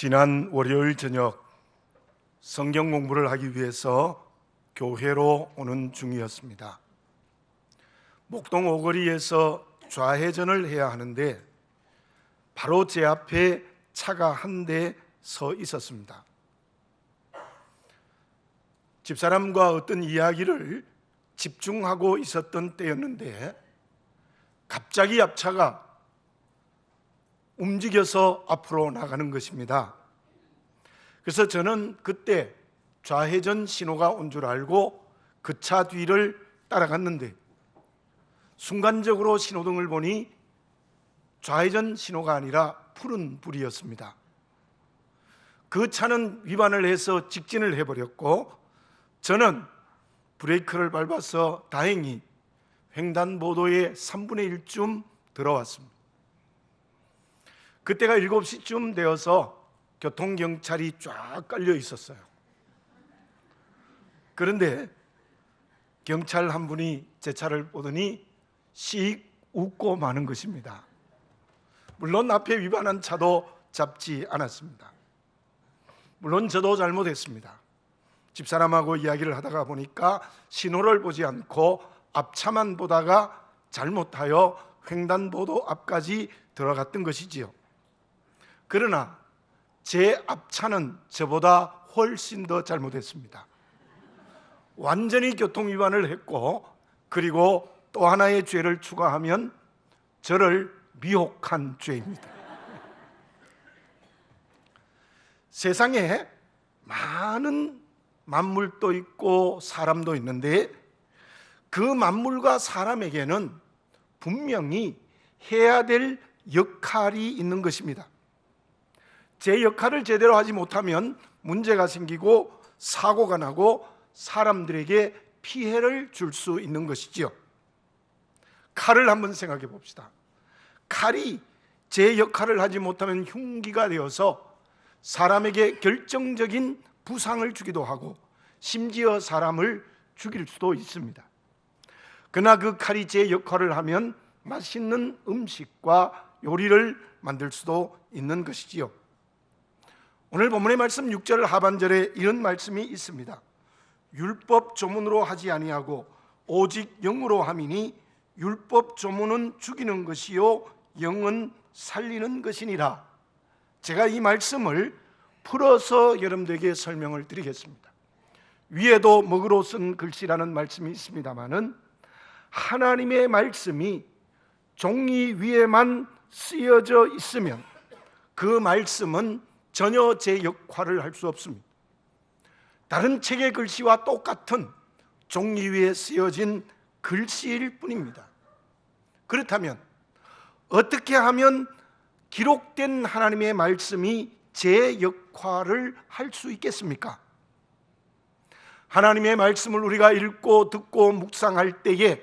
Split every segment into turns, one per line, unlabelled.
지난 월요일 저녁 성경 공부를 하기 위해서 교회로 오는 중이었습니다. 목동 오거리에서 좌회전을 해야 하는데 바로 제 앞에 차가 한 대 서 있었습니다. 집사람과 어떤 이야기를 집중하고 있었던 때였는데 갑자기 앞차가 움직여서 앞으로 나가는 것입니다. 그래서 저는 그때 좌회전 신호가 온 줄 알고 그 차 뒤를 따라갔는데 순간적으로 신호등을 보니 좌회전 신호가 아니라 푸른 불이었습니다. 그 차는 위반을 해서 직진을 해버렸고 저는 브레이크를 밟아서 다행히 횡단보도의 3분의 1쯤 들어왔습니다. 그때가 7시쯤 되어서 교통경찰이 쫙 깔려 있었어요. 그런데 경찰 한 분이 제 차를 보더니 씩 웃고 마는 것입니다. 물론 앞에 위반한 차도 잡지 않았습니다. 물론 저도 잘못했습니다. 집사람하고 이야기를 하다가 보니까 신호를 보지 않고 앞차만 보다가 잘못하여 횡단보도 앞까지 들어갔던 것이지요. 그러나 제 앞차는 저보다 훨씬 더 잘못했습니다. 완전히 교통위반을 했고 그리고 또 하나의 죄를 추가하면 저를 미혹한 죄입니다. 세상에 많은 만물도 있고 사람도 있는데 그 만물과 사람에게는 분명히 해야 될 역할이 있는 것입니다. 제 역할을 제대로 하지 못하면 문제가 생기고 사고가 나고 사람들에게 피해를 줄 수 있는 것이지요. 칼을 한번 생각해 봅시다. 칼이 제 역할을 하지 못하면 흉기가 되어서 사람에게 결정적인 부상을 주기도 하고 심지어 사람을 죽일 수도 있습니다. 그러나 그 칼이 제 역할을 하면 맛있는 음식과 요리를 만들 수도 있는 것이지요. 오늘 본문의 말씀 6절 하반절에 이런 말씀이 있습니다. 율법 조문으로 하지 아니하고 오직 영으로 함이니 율법 조문은 죽이는 것이요 영은 살리는 것이니라. 제가 이 말씀을 풀어서 여러분들에게 설명을 드리겠습니다. 위에도 먹으로 쓴 글씨라는 말씀이 있습니다마는 하나님의 말씀이 종이 위에만 쓰여져 있으면 그 말씀은 전혀 제 역할을 할 수 없습니다. 다른 책의 글씨와 똑같은 종이 위에 쓰여진 글씨일 뿐입니다. 그렇다면 어떻게 하면 기록된 하나님의 말씀이 제 역할을 할 수 있겠습니까? 하나님의 말씀을 우리가 읽고 듣고 묵상할 때에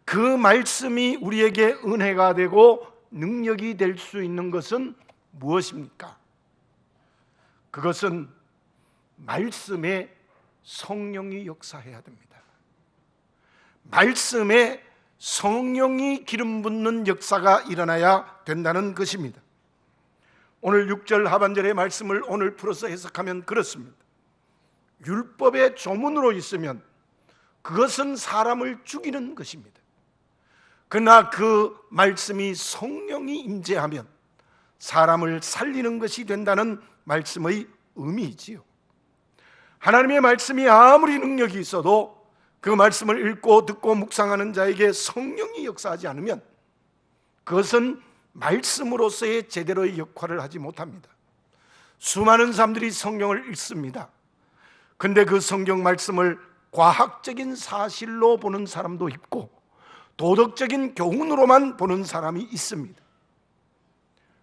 그 말씀이 우리에게 은혜가 되고 능력이 될 수 있는 것은 무엇입니까? 그것은 말씀에 성령이 역사해야 됩니다. 말씀에 성령이 기름 붓는 역사가 일어나야 된다는 것입니다. 오늘 6절 하반절의 말씀을 오늘 풀어서 해석하면 그렇습니다. 율법의 조문으로 있으면 그것은 사람을 죽이는 것입니다. 그러나 그 말씀이 성령이 임재하면 사람을 살리는 것이 된다는 말씀의 의미이지요. 하나님의 말씀이 아무리 능력이 있어도 그 말씀을 읽고 듣고 묵상하는 자에게 성령이 역사하지 않으면 그것은 말씀으로서의 제대로의 역할을 하지 못합니다. 수많은 사람들이 성경을 읽습니다. 근데 그 성경 말씀을 과학적인 사실로 보는 사람도 있고 도덕적인 교훈으로만 보는 사람이 있습니다.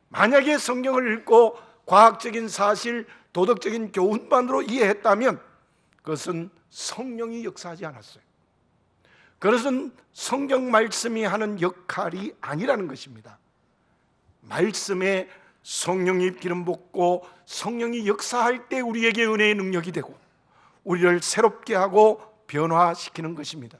만약에 성경을 읽고 과학적인 사실, 도덕적인 교훈만으로 이해했다면 그것은 성령이 역사하지 않았어요. 그것은 성경 말씀이 하는 역할이 아니라는 것입니다. 말씀에 성령이 기름 붓고 성령이 역사할 때 우리에게 은혜의 능력이 되고 우리를 새롭게 하고 변화시키는 것입니다.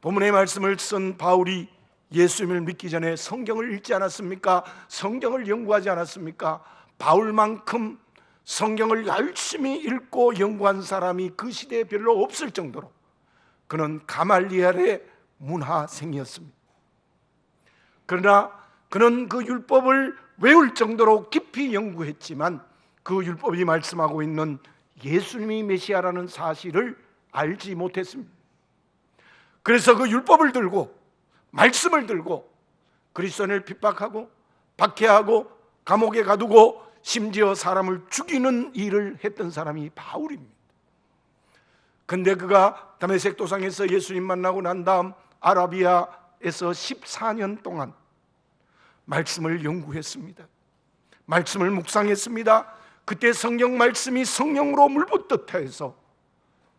본문의 말씀을 쓴 바울이 예수님을 믿기 전에 성경을 읽지 않았습니까? 성경을 연구하지 않았습니까? 바울만큼 성경을 열심히 읽고 연구한 사람이 그 시대에 별로 없을 정도로 그는 가말리엘의 문하생이었습니다. 그러나 그는 그 율법을 외울 정도로 깊이 연구했지만 그 율법이 말씀하고 있는 예수님이 메시아라는 사실을 알지 못했습니다. 그래서 그 율법을 들고 말씀을 들고 그리스도인을 핍박하고 박해하고 감옥에 가두고 심지어 사람을 죽이는 일을 했던 사람이 바울입니다. 근데 그가 다메섹 도상에서 예수님 만나고 난 다음 아라비아에서 14년 동안 말씀을 연구했습니다. 말씀을 묵상했습니다. 그때 성경 말씀이 성령으로 물붓듯 해서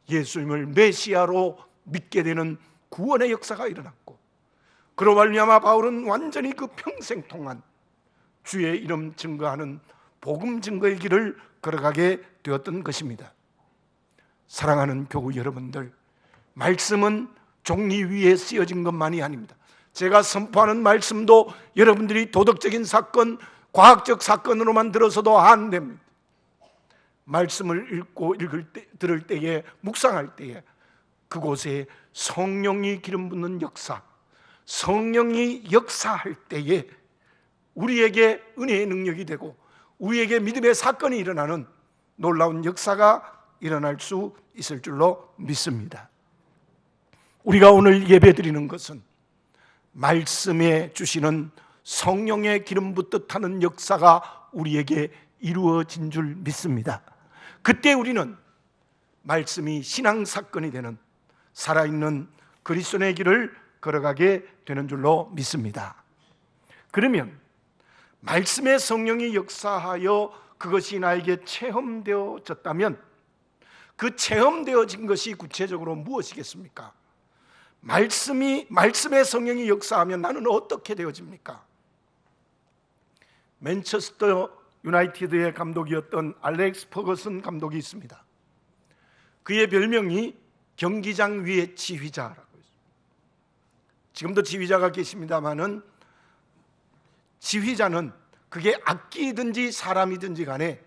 예수님을 메시아로 믿게 되는 구원의 역사가 일어났고, 그로 말미암아 바울은 완전히 그 평생 동안 주의 이름 증거하는 복음 증거의 길을 걸어가게 되었던 것입니다. 사랑하는 교우 여러분들, 말씀은 종이 위에 쓰여진 것만이 아닙니다. 제가 선포하는 말씀도 여러분들이 도덕적인 사건, 과학적 사건으로만 들어서도 안 됩니다. 말씀을 읽고 들을 때에, 묵상할 때에 그곳에 성령이 기름 붓는 역사, 성령이 역사할 때에 우리에게 은혜의 능력이 되고 우리에게 믿음의 사건이 일어나는 놀라운 역사가 일어날 수 있을 줄로 믿습니다. 우리가 오늘 예배드리는 것은 말씀에 주시는 성령의 기름 붓듯 하는 역사가 우리에게 이루어진 줄 믿습니다. 그때 우리는 말씀이 신앙사건이 되는 살아있는 그리스도의 길을 걸어가게 되는 줄로 믿습니다. 그러면 말씀의 성령이 역사하여 그것이 나에게 체험되어졌다면 그 체험되어진 것이 구체적으로 무엇이겠습니까? 말씀의 성령이 역사하면 나는 어떻게 되어집니까? 맨체스터 유나이티드의 감독이었던 알렉스 퍼거슨 감독이 있습니다. 그의 별명이 경기장 위의 지휘자라고 했습니다. 지금도 지휘자가 계십니다마는 지휘자는 그게 악기든지 사람이든지 간에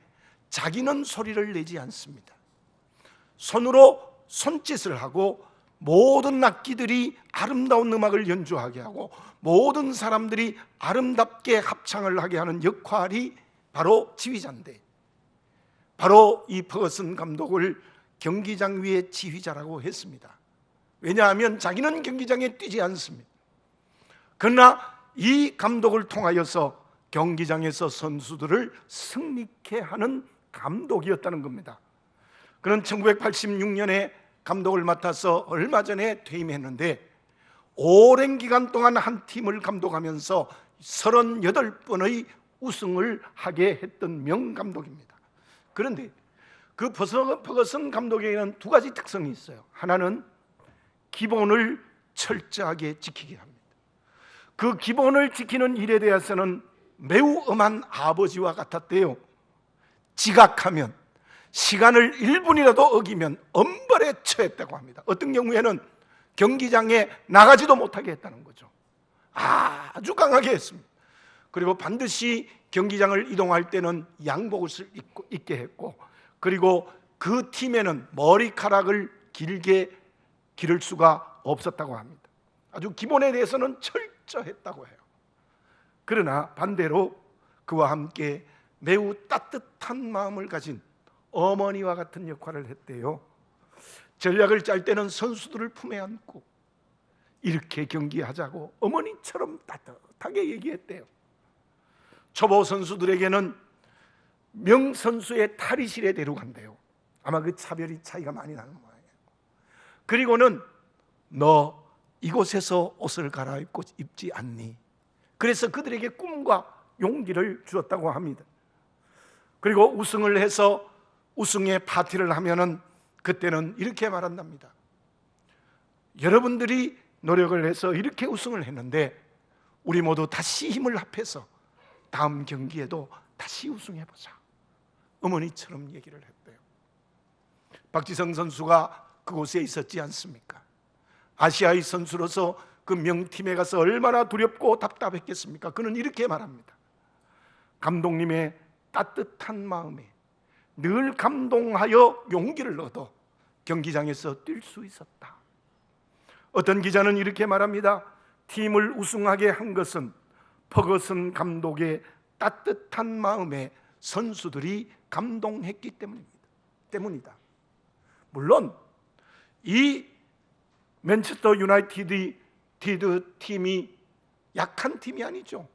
자기는 소리를 내지 않습니다. 손으로 손짓을 하고 모든 악기들이 아름다운 음악을 연주하게 하고 모든 사람들이 아름답게 합창을 하게 하는 역할이 바로 지휘자인데, 바로 이 퍼거슨 감독을 경기장 위의 지휘자라고 했습니다. 왜냐하면 자기는 경기장에 뛰지 않습니다. 그러나 이 감독을 통하여서 경기장에서 선수들을 승리케 하는 감독이었다는 겁니다. 그는 1986년에 감독을 맡아서 얼마 전에 퇴임했는데 오랜 기간 동안 한 팀을 감독하면서 38번의 우승을 하게 했던 명감독입니다. 그런데 그 퍼거슨 감독에게는 두 가지 특성이 있어요. 하나는 기본을 철저하게 지키게 합니다. 그 기본을 지키는 일에 대해서는 매우 엄한 아버지와 같았대요. 지각하면, 시간을 1분이라도 어기면 엄벌에 처했다고 합니다. 어떤 경우에는 경기장에 나가지도 못하게 했다는 거죠. 아주 강하게 했습니다. 그리고 반드시 경기장을 이동할 때는 양복을 입게 했고, 그리고 그 팀에는 머리카락을 길게 기를 수가 없었다고 합니다. 아주 기본에 대해서는 철저했다고 해요. 그러나 반대로 그와 함께 매우 따뜻한 마음을 가진 어머니와 같은 역할을 했대요. 전략을 짤 때는 선수들을 품에 안고 이렇게 경기하자고 어머니처럼 따뜻하게 얘기했대요. 초보 선수들에게는 명선수의 탈의실에 데려간대요. 아마 그 차이가 많이 나는 모양이에요. 그리고는 너 이곳에서 옷을 갈아입고 입지 않니? 그래서 그들에게 꿈과 용기를 주었다고 합니다. 그리고 우승을 해서 우승의 파티를 하면은 그때는 이렇게 말한답니다. 여러분들이 노력을 해서 이렇게 우승을 했는데 우리 모두 다시 힘을 합해서 다음 경기에도 다시 우승해보자. 어머니처럼 얘기를 했대요. 박지성 선수가 그곳에 있었지 않습니까? 아시아의 선수로서 그 명팀에 가서 얼마나 두렵고 답답했겠습니까? 그는 이렇게 말합니다. 감독님의 따뜻한 마음에 늘 감동하여 용기를 얻어 경기장에서 뛸 수 있었다. 어떤 기자는 이렇게 말합니다. 팀을 우승하게 한 것은 퍼거슨 감독의 따뜻한 마음에 선수들이 감동했기 때문이다. 물론 이 맨체스터 유나이티드 팀이 약한 팀이 아니죠.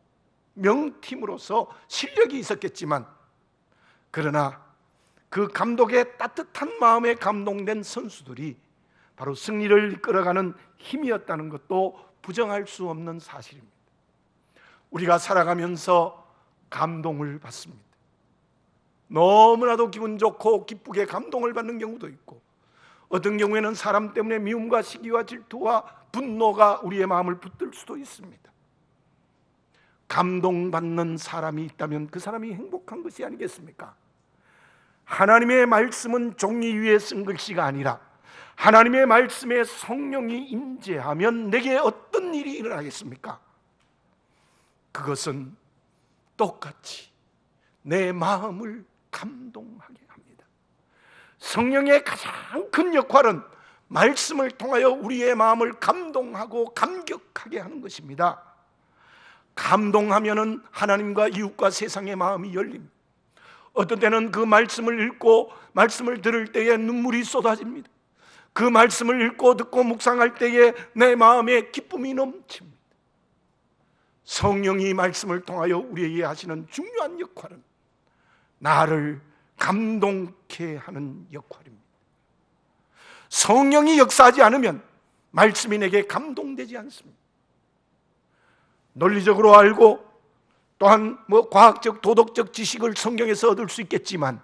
명팀으로서 실력이 있었겠지만, 그러나 그 감독의 따뜻한 마음에 감동된 선수들이 바로 승리를 이끌어가는 힘이었다는 것도 부정할 수 없는 사실입니다. 우리가 살아가면서 감동을 받습니다. 너무나도 기분 좋고 기쁘게 감동을 받는 경우도 있고, 어떤 경우에는 사람 때문에 미움과 시기와 질투와 분노가 우리의 마음을 붙들 수도 있습니다. 감동받는 사람이 있다면 그 사람이 행복한 것이 아니겠습니까? 하나님의 말씀은 종이 위에 쓴 글씨가 아니라 하나님의 말씀에 성령이 임재하면 내게 어떤 일이 일어나겠습니까? 그것은 똑같이 내 마음을 감동하게 합니다. 성령의 가장 큰 역할은 말씀을 통하여 우리의 마음을 감동하고 감격하게 하는 것입니다. 감동하면은 하나님과 이웃과 세상의 마음이 열립니다. 어떤 때는 그 말씀을 읽고 말씀을 들을 때에 눈물이 쏟아집니다. 그 말씀을 읽고 듣고 묵상할 때에 내 마음에 기쁨이 넘칩니다. 성령이 말씀을 통하여 우리에게 하시는 중요한 역할은 나를 감동케 하는 역할입니다. 성령이 역사하지 않으면 말씀이 내게 감동되지 않습니다. 논리적으로 알고 또한 과학적 도덕적 지식을 성경에서 얻을 수 있겠지만,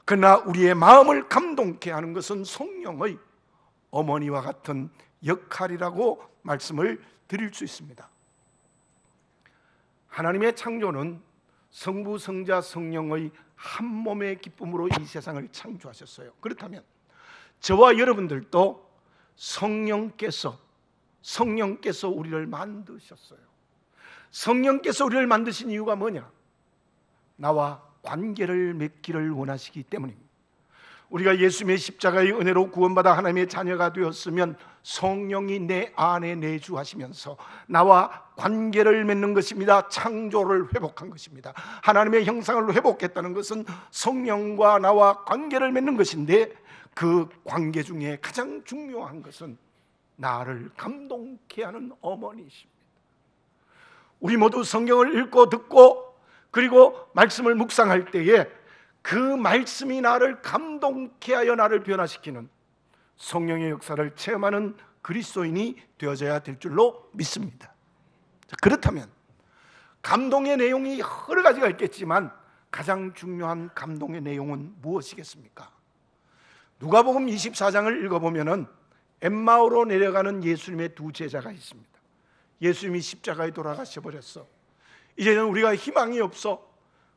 그러나 우리의 마음을 감동케 하는 것은 성령의 어머니와 같은 역할이라고 말씀을 드릴 수 있습니다. 하나님의 창조는 성부, 성자, 성령의 한 몸의 기쁨으로 이 세상을 창조하셨어요. 그렇다면 저와 여러분들도 성령께서 우리를 만드셨어요. 성령께서 우리를 만드신 이유가 뭐냐? 나와 관계를 맺기를 원하시기 때문입니다. 우리가 예수님의 십자가의 은혜로 구원받아 하나님의 자녀가 되었으면 성령이 내 안에 내주하시면서 나와 관계를 맺는 것입니다. 창조를 회복한 것입니다. 하나님의 형상을 회복했다는 것은 성령과 나와 관계를 맺는 것인데, 그 관계 중에 가장 중요한 것은 나를 감동케 하는 어머니십니다. 우리 모두 성경을 읽고 듣고 그리고 말씀을 묵상할 때에 그 말씀이 나를 감동케 하여 나를 변화시키는 성령의 역사를 체험하는 그리스도인이 되어져야 될 줄로 믿습니다. 그렇다면 감동의 내용이 여러 가지가 있겠지만 가장 중요한 감동의 내용은 무엇이겠습니까? 누가복음 24장을 읽어보면 엠마오로 내려가는 예수님의 두 제자가 있습니다. 예수님이 십자가에 돌아가셔 버렸어. 이제는 우리가 희망이 없어.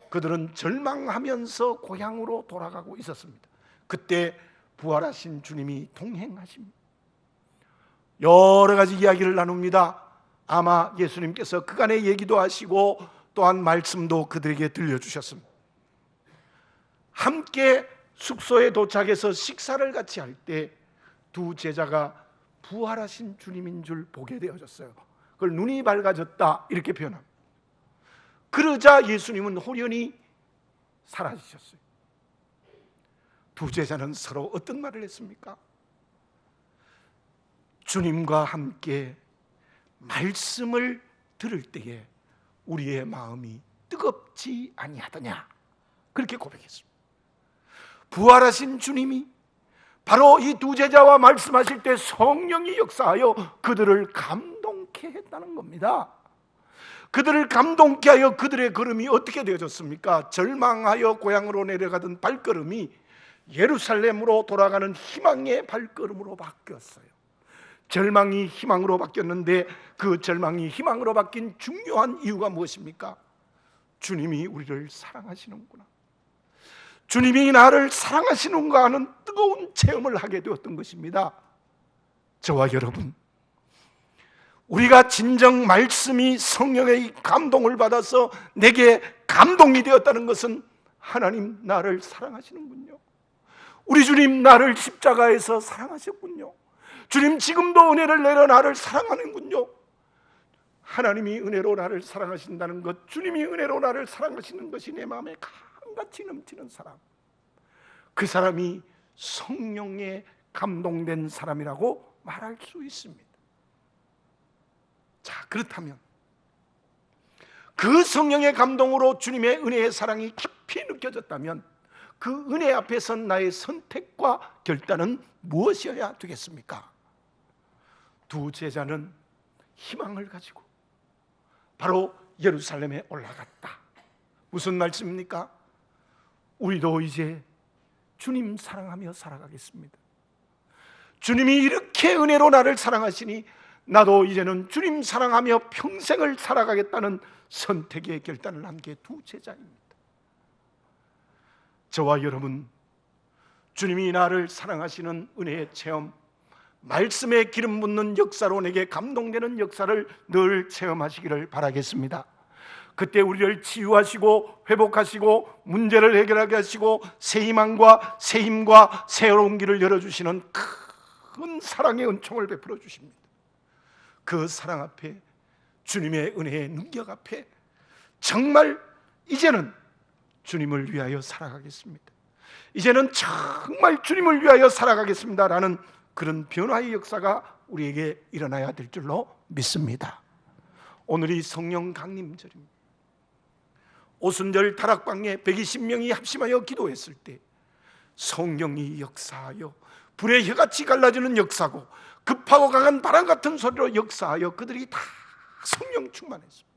그들은 절망하면서 고향으로 돌아가고 있었습니다. 그때 부활하신 주님이 동행하십니다. 여러 가지 이야기를 나눕니다. 아마 예수님께서 그간의 얘기도 하시고 또한 말씀도 그들에게 들려주셨습니다. 함께 숙소에 도착해서 식사를 같이 할 때 두 제자가 부활하신 주님인 줄 보게 되어졌어요. 그걸 눈이 밝아졌다 이렇게 표현합니다. 그러자 예수님은 호련히 사라지셨어요. 두 제자는 서로 어떤 말을 했습니까? 주님과 함께 말씀을 들을 때에 우리의 마음이 뜨겁지 아니하더냐, 그렇게 고백했습니다. 부활하신 주님이 바로 이 두 제자와 말씀하실 때 성령이 역사하여 그들을 감동케 했다는 겁니다. 그들을 감동케 하여 그들의 걸음이 어떻게 되어졌습니까? 절망하여 고향으로 내려가던 발걸음이 예루살렘으로 돌아가는 희망의 발걸음으로 바뀌었어요. 절망이 희망으로 바뀌었는데 그 절망이 희망으로 바뀐 중요한 이유가 무엇입니까? 주님이 우리를 사랑하시는구나, 주님이 나를 사랑하시는가 하는 뜨거운 체험을 하게 되었던 것입니다. 저와 여러분, 우리가 진정 말씀이 성령의 감동을 받아서 내게 감동이 되었다는 것은 하나님 나를 사랑하시는군요. 우리 주님 나를 십자가에서 사랑하셨군요. 주님 지금도 은혜를 내려 나를 사랑하는군요. 하나님이 은혜로 나를 사랑하신다는 것, 주님이 은혜로 나를 사랑하시는 것이 내 마음에 강같이 넘치는 사람, 그 사람이 성령에 감동된 사람이라고 말할 수 있습니다. 자, 그렇다면 그 성령의 감동으로 주님의 은혜의 사랑이 깊이 느껴졌다면 그 은혜 앞에서 나의 선택과 결단은 무엇이어야 되겠습니까? 두 제자는 희망을 가지고 바로 예루살렘에 올라갔다. 무슨 말씀입니까? 우리도 이제 주님 사랑하며 살아가겠습니다. 주님이 이렇게 은혜로 나를 사랑하시니 나도 이제는 주님 사랑하며 평생을 살아가겠다는 선택의 결단을 한 게 두 제자입니다. 저와 여러분, 주님이 나를 사랑하시는 은혜의 체험, 말씀에 기름 붓는 역사로 내게 감동되는 역사를 늘 체험하시기를 바라겠습니다. 그때 우리를 치유하시고 회복하시고 문제를 해결하게 하시고 새 희망과 새 힘과 새로운 길을 열어주시는 큰 사랑의 은총을 베풀어 주십니다. 그 사랑 앞에, 주님의 은혜의 능력 앞에 정말 이제는 주님을 위하여 살아가겠습니다. 이제는 정말 주님을 위하여 살아가겠습니다라는 그런 변화의 역사가 우리에게 일어나야 될 줄로 믿습니다. 오늘이 성령 강림절입니다. 오순절 다락방에 120명이 합심하여 기도했을 때 성령이 역사하여 불의 혀같이 갈라지는 역사고 급하고 강한 바람 같은 소리로 역사하여 그들이 다 성령 충만했습니다.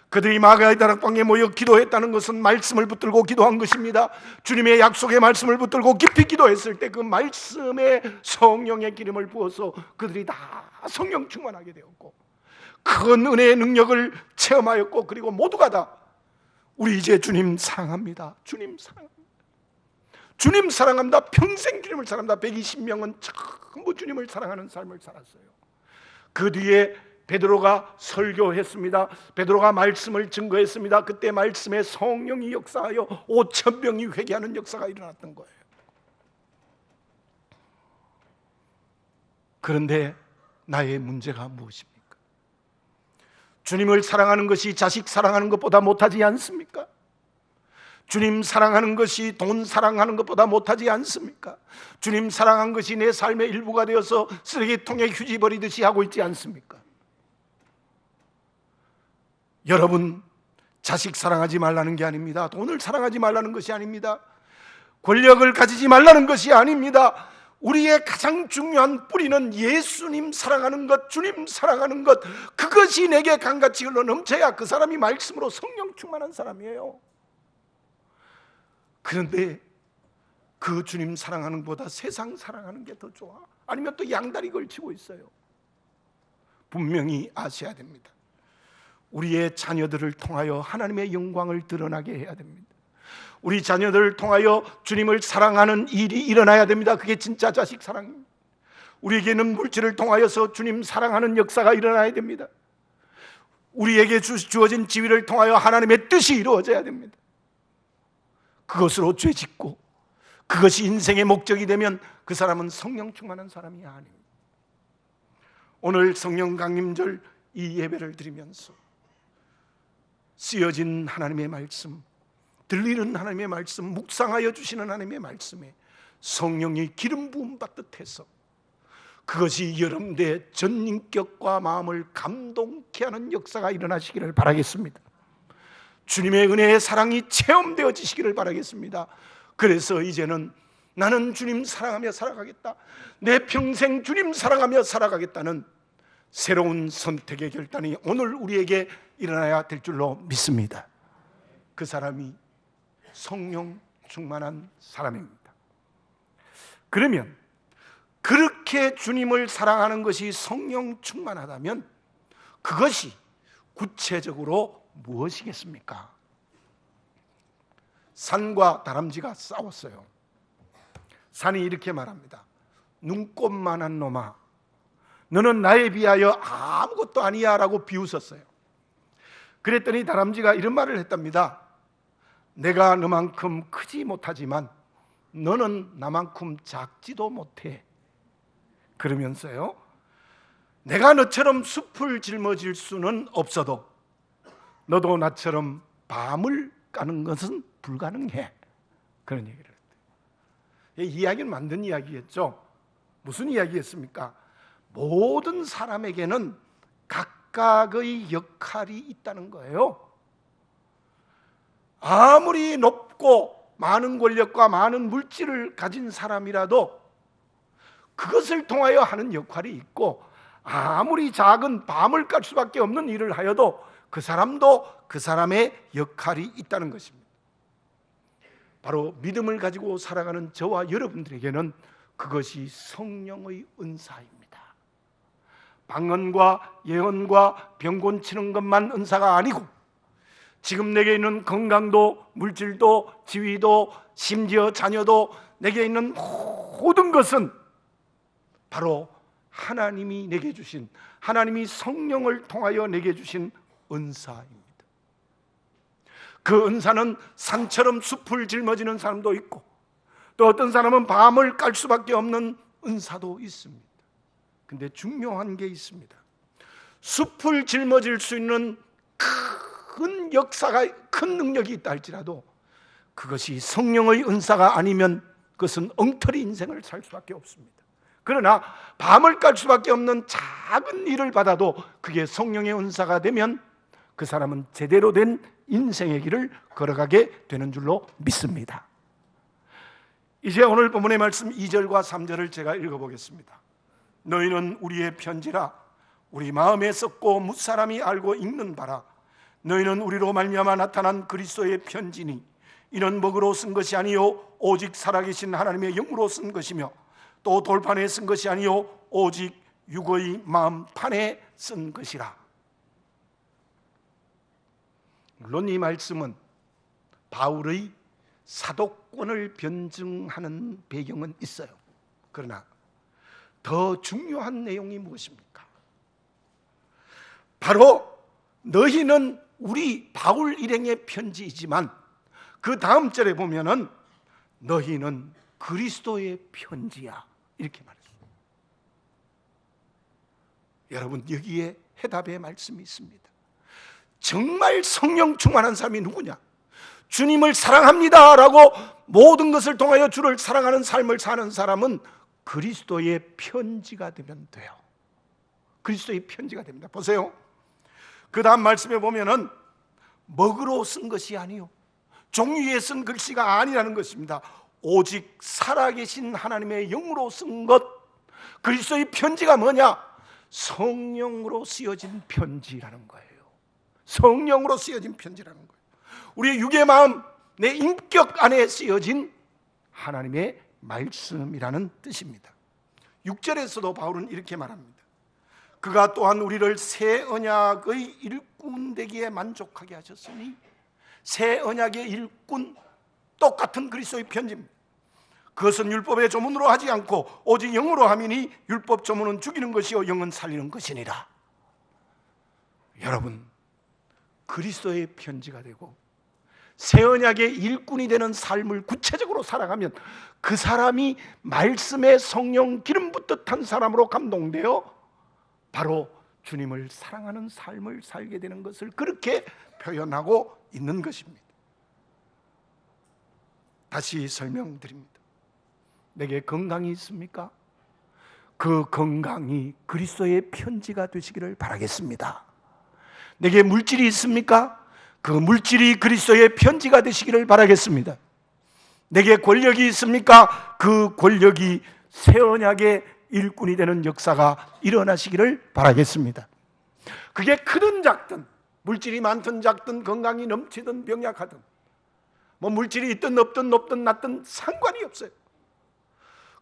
그들이 마가의 다락방에 모여 기도했다는 것은 말씀을 붙들고 기도한 것입니다. 주님의 약속의 말씀을 붙들고 깊이 기도했을 때 그 말씀에 성령의 기름을 부어서 그들이 다 성령 충만하게 되었고 큰 은혜의 능력을 체험하였고, 그리고 모두가 다 우리 이제 주님 사랑합니다, 주님 사랑합니다, 주님 사랑합니다, 평생 주님을 사랑합니다. 120명은 전부 주님을 사랑하는 삶을 살았어요. 그 뒤에 베드로가 설교했습니다. 베드로가 말씀을 증거했습니다. 그때 말씀에 성령이 역사하여 5,000명이 회개하는 역사가 일어났던 거예요. 그런데 나의 문제가 무엇입니까? 주님을 사랑하는 것이 자식 사랑하는 것보다 못하지 않습니까? 주님 사랑하는 것이 돈 사랑하는 것보다 못하지 않습니까? 주님 사랑한 것이 내 삶의 일부가 되어서 쓰레기통에 휴지 버리듯이 하고 있지 않습니까? 여러분, 자식 사랑하지 말라는 게 아닙니다. 돈을 사랑하지 말라는 것이 아닙니다. 권력을 가지지 말라는 것이 아닙니다. 우리의 가장 중요한 뿌리는 예수님 사랑하는 것, 주님 사랑하는 것, 그것이 내게 강같이 흘러 넘쳐야 그 사람이 말씀으로 성령 충만한 사람이에요. 그런데 그 주님 사랑하는 것보다 세상 사랑하는 게 더 좋아? 아니면 또 양다리 걸치고 있어요. 분명히 아셔야 됩니다. 우리의 자녀들을 통하여 하나님의 영광을 드러나게 해야 됩니다. 우리 자녀들을 통하여 주님을 사랑하는 일이 일어나야 됩니다. 그게 진짜 자식 사랑입니다. 우리에게는 물질을 통하여서 주님 사랑하는 역사가 일어나야 됩니다. 우리에게 주어진 지위를 통하여 하나님의 뜻이 이루어져야 됩니다. 그것으로 죄 짓고 그것이 인생의 목적이 되면 그 사람은 성령 충만한 사람이 아닙니다. 오늘 성령 강림절 이 예배를 드리면서 쓰여진 하나님의 말씀, 들리는 하나님의 말씀, 묵상하여 주시는 하나님의 말씀에 성령이 기름 부음 받듯 해서 그것이 여러분의 전인격과 마음을 감동케 하는 역사가 일어나시기를 바라겠습니다. 주님의 은혜의 사랑이 체험되어지시기를 바라겠습니다. 그래서 이제는 나는 주님 사랑하며 살아가겠다, 내 평생 주님 사랑하며 살아가겠다는 새로운 선택의 결단이 오늘 우리에게 일어나야 될 줄로 믿습니다. 그 사람이 성령 충만한 사람입니다. 그러면 그렇게 주님을 사랑하는 것이 성령 충만하다면 그것이 구체적으로 무엇이겠습니까? 산과 다람쥐가 싸웠어요. 산이 이렇게 말합니다. 눈곱만한 놈아, 너는 나에 비하여 아무것도 아니야 라고 비웃었어요. 그랬더니 다람쥐가 이런 말을 했답니다. 내가 너만큼 크지 못하지만 너는 나만큼 작지도 못해. 그러면서요, 내가 너처럼 숲을 짊어질 수는 없어도 너도 나처럼 밤을 까는 것은 불가능해. 그런 얘기를 했대요. 이 이야기는 만든 이야기였죠. 무슨 이야기였습니까? 모든 사람에게는 각각의 역할이 있다는 거예요. 아무리 높고 많은 권력과 많은 물질을 가진 사람이라도 그것을 통하여 하는 역할이 있고, 아무리 작은 밤을 깔 수밖에 없는 일을 하여도 그 사람도 그 사람의 역할이 있다는 것입니다. 바로 믿음을 가지고 살아가는 저와 여러분들에게는 그것이 성령의 은사입니다. 방언과 예언과 병 고치는 것만 은사가 아니고, 지금 내게 있는 건강도 물질도 지위도 심지어 자녀도 내게 있는 모든 것은 바로 하나님이 내게 주신, 하나님이 성령을 통하여 내게 주신 은사입니다. 그 은사는 산처럼 숲을 짊어지는 사람도 있고, 또 어떤 사람은 밤을 깔 수밖에 없는 은사도 있습니다. 근데 중요한 게 있습니다. 숲을 짊어질 수 있는 큰 역사가, 큰 능력이 있다 할지라도 그것이 성령의 은사가 아니면 그것은 엉터리 인생을 살 수밖에 없습니다. 그러나 밤을 깔 수밖에 없는 작은 일을 받아도 그게 성령의 은사가 되면 그 사람은 제대로 된 인생의 길을 걸어가게 되는 줄로 믿습니다. 이제 오늘 본문의 말씀 2절과 3절을 제가 읽어보겠습니다. 너희는 우리의 편지라 우리 마음에 썼고 무사람이 알고 읽는 바라. 너희는 우리로 말미암아 나타난 그리스도의 편지니 이는 먹으로 쓴 것이 아니요 오직 살아계신 하나님의 영으로 쓴 것이며 또 돌판에 쓴 것이 아니요 오직 육의 마음판에 쓴 것이라. 물론 이 말씀은 바울의 사도권을 변증하는 배경은 있어요. 그러나 더 중요한 내용이 무엇입니까? 바로 너희는 우리 바울 일행의 편지이지만 그 다음 절에 보면은 너희는 그리스도의 편지야 이렇게 말했습니다. 여러분, 여기에 해답의 말씀이 있습니다. 정말 성령 충만한 사람이 누구냐? 주님을 사랑합니다 라고 모든 것을 통하여 주를 사랑하는 삶을 사는 사람은 그리스도의 편지가 되면 돼요. 그리스도의 편지가 됩니다. 보세요. 그 다음 말씀에 보면은 먹으로 쓴 것이 아니요 종이에 쓴 글씨가 아니라는 것입니다. 오직 살아계신 하나님의 영으로 쓴 것. 그리스도의 편지가 뭐냐? 성령으로 쓰여진 편지라는 거예요. 성령으로 쓰여진 편지라는 거예요. 우리의 육의 마음, 내 인격 안에 쓰여진 하나님의 말씀이라는 뜻입니다. 6절에서도 바울은 이렇게 말합니다. 그가 또한 우리를 새 언약의 일꾼 되기에 만족하게 하셨으니, 새 언약의 일꾼, 똑같은 그리스도의 편지입니다. 그것은 율법의 조문으로 하지 않고 오직 영으로 함이니 율법 조문은 죽이는 것이요 영은 살리는 것이니라. 여러분, 그리스도의 편지가 되고 새 언약의 일꾼이 되는 삶을 구체적으로 살아가면 그 사람이 말씀의 성령 기름 붓듯한 사람으로 감동되어 바로 주님을 사랑하는 삶을 살게 되는 것을 그렇게 표현하고 있는 것입니다. 다시 설명드립니다. 내게 건강이 있습니까? 그 건강이 그리스도의 편지가 되시기를 바라겠습니다. 내게 물질이 있습니까? 그 물질이 그리스도의 편지가 되시기를 바라겠습니다. 내게 권력이 있습니까? 그 권력이 새 언약의 일꾼이 되는 역사가 일어나시기를 바라겠습니다. 그게 크든 작든, 물질이 많든 작든, 건강이 넘치든 병약하든, 뭐 물질이 있든 없든 높든 낮든 상관이 없어요.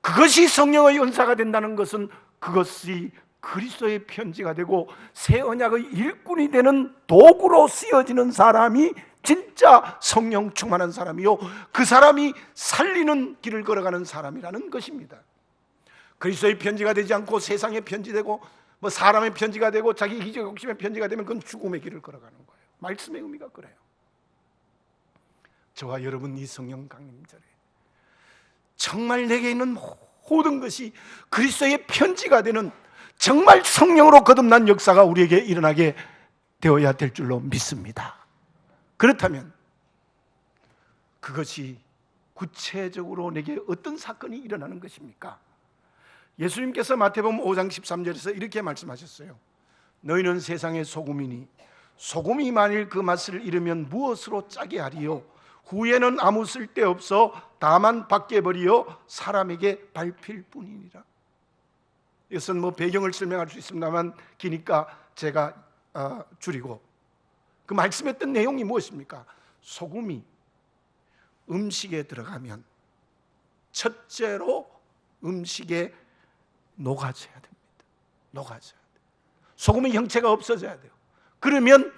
그것이 성령의 은사가 된다는 것은 그것이 그리스도의 편지가 되고 새 언약의 일꾼이 되는 도구로 쓰여지는 사람이 진짜 성령 충만한 사람이요, 그 사람이 살리는 길을 걸어가는 사람이라는 것입니다. 그리스도의 편지가 되지 않고 세상의 편지되고 뭐 사람의 편지가 되고 자기 이기적 욕심의 편지가 되면 그건 죽음의 길을 걸어가는 거예요. 말씀의 의미가 그래요. 저와 여러분 이 성령 강림절에 정말 내게 있는 모든 것이 그리스도의 편지가 되는 정말 성령으로 거듭난 역사가 우리에게 일어나게 되어야 될 줄로 믿습니다. 그렇다면 그것이 구체적으로 내게 어떤 사건이 일어나는 것입니까? 예수님께서 마태복음 5장 13절에서 이렇게 말씀하셨어요. 너희는 세상의 소금이니 소금이 만일 그 맛을 잃으면 무엇으로 짜게 하리요? 후에는 아무 쓸데없어 다만 밖에 버리어 사람에게 밟힐 뿐이니라. 이것은 뭐 배경을 설명할 수 있습니다만 기니까 제가 줄이고, 그 말씀했던 내용이 무엇입니까? 소금이 음식에 들어가면 첫째로 음식에 녹아져야 됩니다. 녹아져야 돼요. 소금의 형체가 없어져야 돼요. 그러면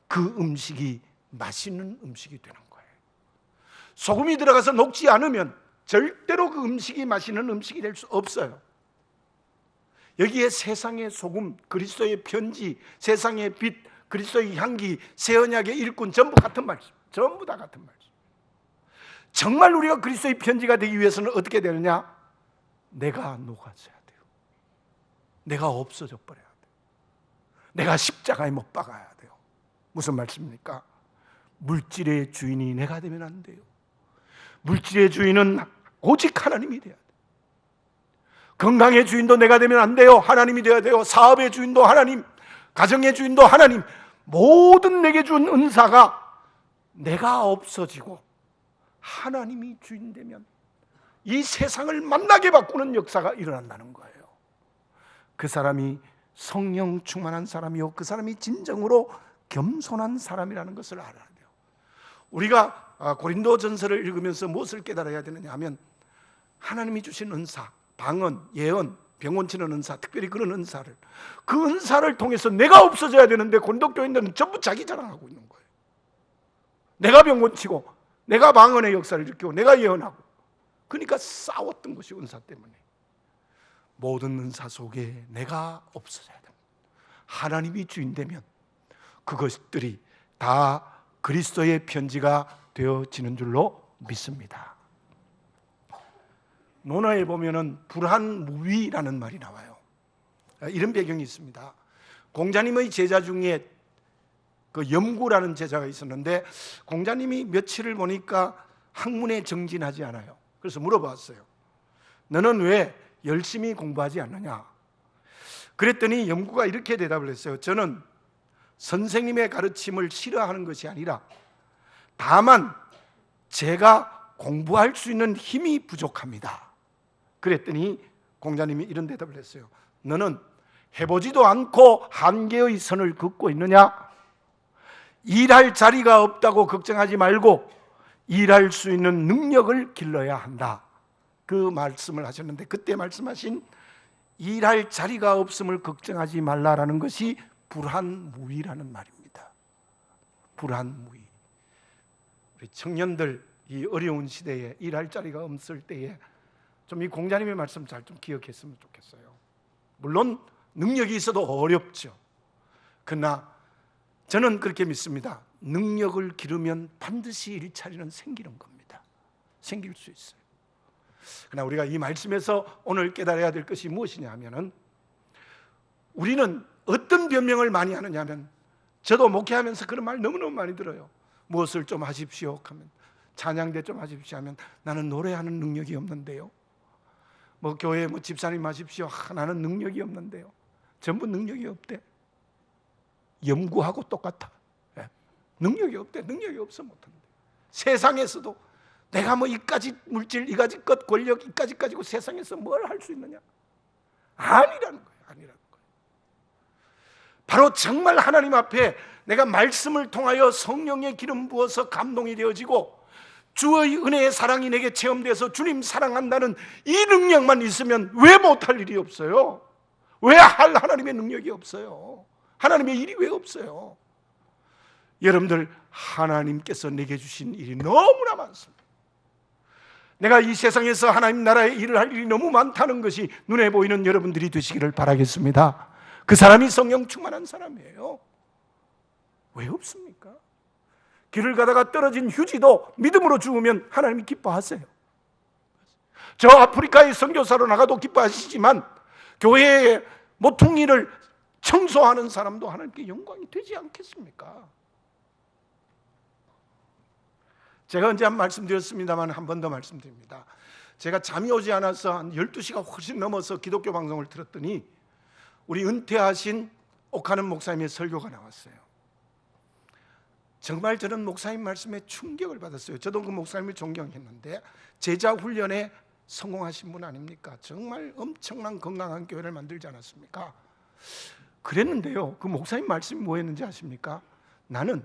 그 음식이 맛있는 음식이 되는 거예요. 소금이 들어가서 녹지 않으면 절대로 그 음식이 맛있는 음식이 될 수 없어요. 여기에 세상의 소금, 그리스도의 편지, 세상의 빛, 그리스도의 향기, 새 언약의 일꾼 전부 같은 말씀, 전부 다 같은 말씀. 정말 우리가 그리스도의 편지가 되기 위해서는 어떻게 되느냐? 내가 녹아져야 돼요. 내가 없어져 버려야 돼요. 내가 십자가에 못 박아야 돼요. 무슨 말씀입니까? 물질의 주인이 내가 되면 안 돼요. 물질의 주인은 오직 하나님이 돼야 돼요. 건강의 주인도 내가 되면 안 돼요. 하나님이 돼야 돼요. 사업의 주인도 하나님, 가정의 주인도 하나님. 모든 내게 준 은사가 내가 없어지고 하나님이 주인 되면 이 세상을 만나게 바꾸는 역사가 일어난다는 거예요. 그 사람이 성령 충만한 사람이요, 그 사람이 진정으로 겸손한 사람이라는 것을 알아야 돼요. 우리가 고린도전서를 읽으면서 무엇을 깨달아야 되느냐 하면, 하나님이 주신 은사, 방언, 예언, 병 고치는 은사, 특별히 그런 은사를, 그 은사를 통해서 내가 없어져야 되는데 고린도 교인들은 전부 자기 자랑하고 있는 거예요. 내가 병 고치고, 내가 방언의 역사를 일으키고, 내가 예언하고. 그러니까 싸웠던 것이 은사 때문에. 모든 은사 속에 내가 없어져야 됩니다. 하나님이 주인 되면 그것들이 다 그리스도의 편지가 되어지는 줄로 믿습니다. 논어에 보면은 불한무위라는 말이 나와요. 이런 배경이 있습니다. 공자님의 제자 중에 그 염구라는 제자가 있었는데, 공자님이 며칠을 보니까 학문에 정진하지 않아요. 그래서 물어봤어요. 너는 왜 열심히 공부하지 않느냐? 그랬더니 염구가 이렇게 대답을 했어요. 저는 선생님의 가르침을 싫어하는 것이 아니라 다만 제가 공부할 수 있는 힘이 부족합니다. 그랬더니 공자님이 이런 대답을 했어요. 너는 해보지도 않고 한계의 선을 긋고 있느냐? 일할 자리가 없다고 걱정하지 말고 일할 수 있는 능력을 길러야 한다. 그 말씀을 하셨는데, 그때 말씀하신 일할 자리가 없음을 걱정하지 말라라는 것이 불한무위라는 말입니다. 불한무위. 우리 청년들 이 어려운 시대에 일할 자리가 없을 때에 좀 이 공자님의 말씀 잘 좀 기억했으면 좋겠어요. 물론 능력이 있어도 어렵죠. 그러나 저는 그렇게 믿습니다. 능력을 기르면 반드시 일자리는 생기는 겁니다. 생길 수 있어요. 그러나 우리가 이 말씀에서 오늘 깨달아야 될 것이 무엇이냐 하면은, 우리는 어떤 변명을 많이 하느냐 하면, 저도 목회하면서 그런 말 너무너무 많이 들어요. 무엇을 좀 하십시오 하면, 찬양대 좀 하십시오 하면, 나는 노래하는 능력이 없는데요. 뭐 교회 뭐 집사님 하십시오. 나는 능력이 없는데요. 전부 능력이 없대. 염구하고 똑같아. 능력이 없대. 능력이 없어 못한대. 세상에서도 내가 뭐 이까지 물질, 이까지 것, 권력, 이까지 가지고 세상에서 뭘 할 수 있느냐? 아니라는 거예요. 아니라는 거예요. 바로 정말 하나님 앞에 내가 말씀을 통하여 성령의 기름 부어서 감동이 되어지고, 주의 은혜의 사랑이 내게 체험돼서 주님 사랑한다는 이 능력만 있으면 왜 못할 일이 없어요? 왜 할 하나님의 능력이 없어요? 하나님의 일이 왜 없어요? 여러분들, 하나님께서 내게 주신 일이 너무나 많습니다. 내가 이 세상에서 하나님 나라의 일을 할 일이 너무 많다는 것이 눈에 보이는 여러분들이 되시기를 바라겠습니다. 그 사람이 성령 충만한 사람이에요. 왜 없습니까? 길을 가다가 떨어진 휴지도 믿음으로 죽으면 하나님이 기뻐하세요. 저 아프리카의 선교사로 나가도 기뻐하시지만 교회의 모퉁이를 청소하는 사람도 하나님께 영광이 되지 않겠습니까? 제가 언제 한 말씀드렸습니다만 한 번 더 말씀드립니다. 제가 잠이 오지 않아서 한 12시가 훨씬 넘어서 기독교 방송을 들었더니 우리 은퇴하신 옥하는 목사님의 설교가 나왔어요. 정말 저는 목사님 말씀에 충격을 받았어요. 저도 그 목사님을 존경했는데 제자 훈련에 성공하신 분 아닙니까? 정말 엄청난 건강한 교회를 만들지 않았습니까? 그랬는데요, 그 목사님 말씀이 뭐였는지 아십니까? 나는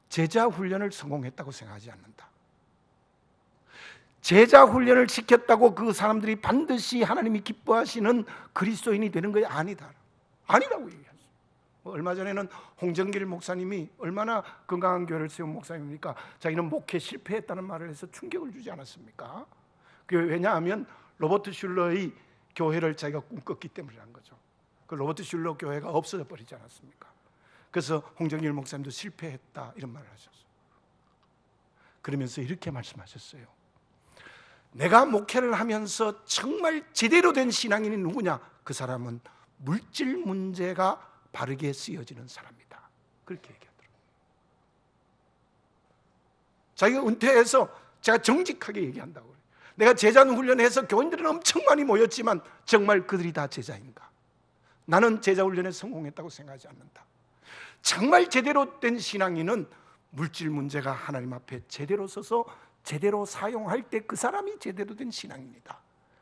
제자 훈련을 성공했다고 생각하지 않는다. 제자 훈련을 시켰다고 그 사람들이 반드시 하나님이 기뻐하시는 그리스도인이 되는 것이 아니다. 아니라고 얘기했어요. 얼마 전에는 홍정길 목사님이 얼마나 건강한 교회를 세운 목사님입니까? 자기는 목회 실패했다는 말을 해서 충격을 주지 않았습니까? 왜냐하면 로버트 슐러의 교회를 자기가 꿈꿨기 때문이라는 거죠. 그 로버트 슐러 교회가 없어져 버리지 않았습니까? 그래서 홍정길 목사님도 실패했다 이런 말을 하셨어요. 그러면서 이렇게 말씀하셨어요. 내가 목회를 하면서 정말 제대로 된 신앙인이 누구냐? 그 사람은 물질 문제가 바르게 쓰여지는 사람이다. 그렇게 얘기하더라고요. 자기가 은퇴해서 제가 정직하게 얘기한다고 그래요. 내가 제자 훈련해서 교인들은 엄청 많이 모였지만 정말 그들이 다 제자인가? 나는 제자 훈련에 성공했다고 생각하지 않는다. 정말 제대로 된 신앙인은 물질 문제가 하나님 앞에 제대로 서서 제대로 사용할 때 그 사람이 제대로 된 신앙입니다.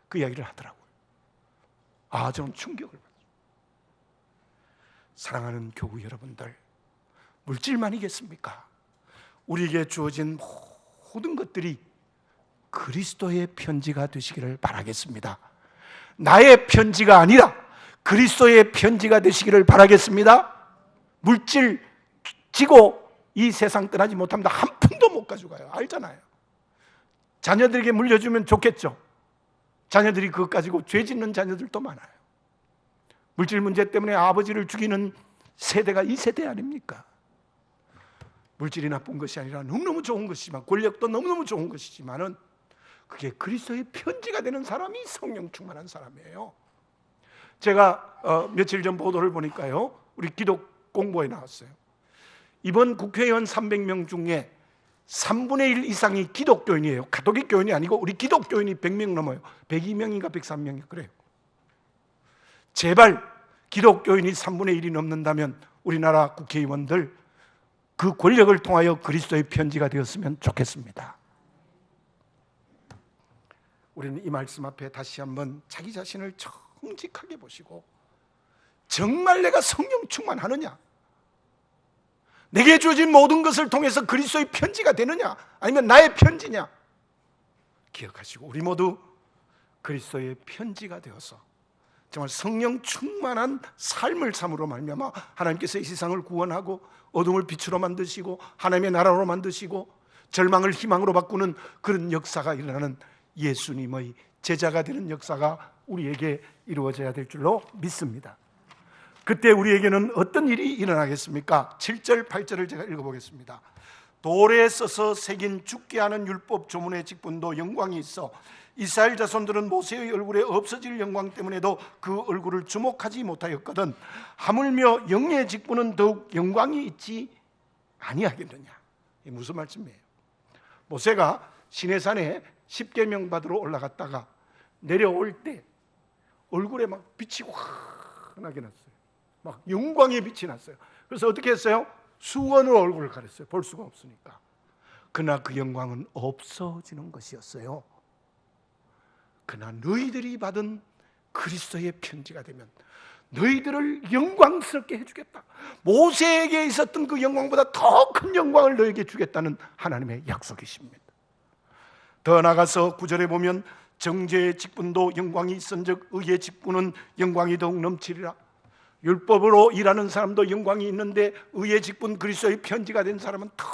그 이야기를 하더라고요. 저는 충격을 받았어요. 사랑하는 교우 여러분들, 물질만이겠습니까? 우리에게 주어진 모든 것들이 그리스도의 편지가 되시기를 바라겠습니다. 나의 편지가 아니라 그리스도의 편지가 되시기를 바라겠습니다. 물질 지고 이 세상 떠나지 못합니다. 한 푼도 못 가져가요. 알잖아요. 자녀들에게 물려주면 좋겠죠. 자녀들이 그것 가지고 죄 짓는 자녀들도 많아요. 물질 문제 때문에 아버지를 죽이는 세대가 이 세대 아닙니까? 물질이 나쁜 것이 아니라 너무너무 좋은 것이지만, 권력도 너무너무 좋은 것이지만은 그게 그리스도의 편지가 되는 사람이 성령 충만한 사람이에요. 제가 며칠 전 보도를 보니까요, 우리 기독 공보에 나왔어요. 이번 국회의원 300명 중에 3분의 1 이상이 기독교인이에요. 가톨릭 교인이 아니고 우리 기독교인이 100명 넘어요. 102명인가 103명이 그래요. 제발 기독교인이 3분의 1이 넘는다면 우리나라 국회의원들 그 권력을 통하여 그리스도의 편지가 되었으면 좋겠습니다. 우리는 이 말씀 앞에 다시 한번 자기 자신을 정직하게 보시고, 정말 내가 성령 충만하느냐? 내게 주어진 모든 것을 통해서 그리스도의 편지가 되느냐? 아니면 나의 편지냐? 기억하시고 우리 모두 그리스도의 편지가 되어서 정말 성령 충만한 삶을 삶으로 말미암아 하나님께서 이 세상을 구원하고 어둠을 빛으로 만드시고 하나님의 나라로 만드시고 절망을 희망으로 바꾸는 그런 역사가 일어나는 예수님의 제자가 되는 역사가 우리에게 이루어져야 될 줄로 믿습니다. 그때 우리에게는 어떤 일이 일어나겠습니까? 7절, 8절을 제가 읽어보겠습니다. 돌에 써서 새긴 죽게 하는 율법 조문의 직분도 영광이 있어 이스라엘 자손들은 모세의 얼굴에 없어질 영광 때문에도 그 얼굴을 주목하지 못하였거든 하물며 영의 직분은 더욱 영광이 있지 아니하겠느냐. 이게 무슨 말씀이에요? 모세가 시내산에 십계명 받으러 올라갔다가 내려올 때 얼굴에 막 빛이 환하게 났어요. 막 영광의 빛이 났어요. 그래서 어떻게 했어요? 수건으로 얼굴을 가렸어요. 볼 수가 없으니까. 그러나 그 영광은 없어지는 것이었어요. 그러나 너희들이 받은 그리스도의 편지가 되면 너희들을 영광스럽게 해주겠다. 모세에게 있었던 그 영광보다 더 큰 영광을 너희에게 주겠다는 하나님의 약속이십니다. 더 나아가서 9절에 보면 정죄의 직분도 영광이 있은즉 의의 직분은 영광이 더욱 넘치리라. 율법으로 일하는 사람도 영광이 있는데 의의 직분 그리스도의 편지가 된 사람은 더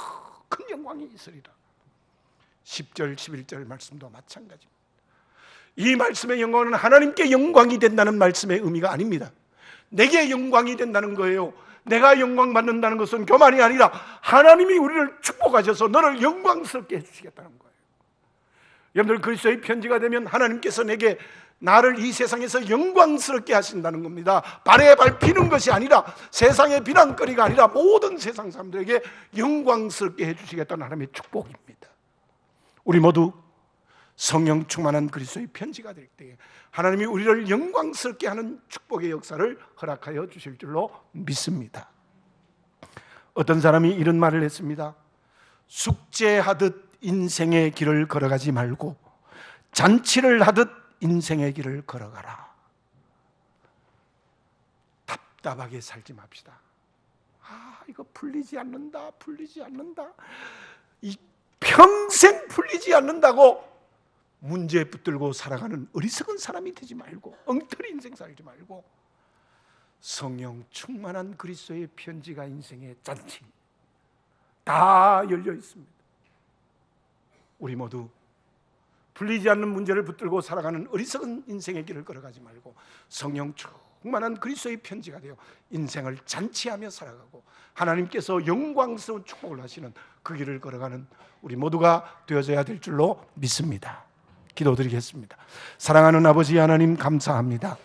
큰 영광이 있으리라. 10절 11절 말씀도 마찬가지입니다. 이 말씀의 영광은 하나님께 영광이 된다는 말씀의 의미가 아닙니다. 내게 영광이 된다는 거예요. 내가 영광 받는다는 것은 교만이 아니라 하나님이 우리를 축복하셔서 너를 영광스럽게 해주시겠다는 거예요. 여러분들, 그리스도의 편지가 되면 하나님께서 내게 나를 이 세상에서 영광스럽게 하신다는 겁니다. 발에 밟히는 것이 아니라, 세상의 비난거리가 아니라 모든 세상 사람들에게 영광스럽게 해주시겠다는 하나님의 축복입니다. 우리 모두 성령 충만한 그리스도의 편지가 될 때에 하나님이 우리를 영광스럽게 하는 축복의 역사를 허락하여 주실 줄로 믿습니다. 어떤 사람이 이런 말을 했습니다. 숙제하듯 인생의 길을 걸어가지 말고 잔치를 하듯 인생의 길을 걸어가라. 답답하게 살지 맙시다. 이거 풀리지 않는다, 풀리지 않는다, 이 평생 풀리지 않는다고 문제 붙들고 살아가는 어리석은 사람이 되지 말고, 엉터리 인생 살지 말고, 성령 충만한 그리스도의 편지가 인생의 잔치 다 열려 있습니다. 우리 모두 풀리지 않는 문제를 붙들고 살아가는 어리석은 인생의 길을 걸어가지 말고 성령 충만한 그리스도의 편지가 되어 인생을 잔치하며 살아가고 하나님께서 영광스러운 축복을 하시는 그 길을 걸어가는 우리 모두가 되어져야 될 줄로 믿습니다. 기도드리겠습니다. 사랑하는 아버지 하나님, 감사합니다.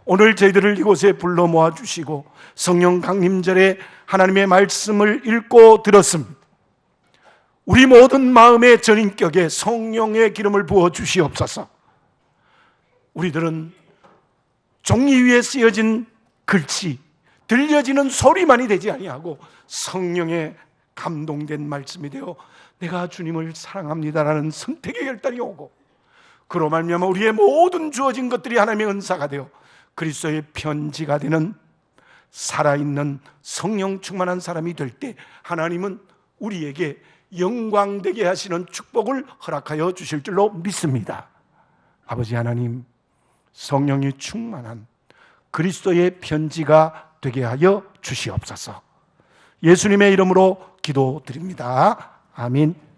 오늘 저희들을 이곳에 불러 모아주시고 성령 강림절에 하나님의 말씀을 읽고 들었습니다. 우리 모든 마음의 전인격에 성령의 기름을 부어 주시옵소서. 우리들은 종이 위에 쓰여진 글씨, 들려지는 소리만이 되지 아니하고 성령의 감동된 말씀이 되어 내가 주님을 사랑합니다라는 선택의 결단이 오고, 그로 말미암아 우리의 모든 주어진 것들이 하나님의 은사가 되어 그리스도의 편지가 되는 살아있는 성령 충만한 사람이 될 때 하나님은 우리에게 영광되게 하시는 축복을 허락하여 주실 줄로 믿습니다. 아버지 하나님, 성령이 충만한 그리스도의 편지가 되게 하여 주시옵소서. 예수님의 이름으로 기도드립니다. 아멘.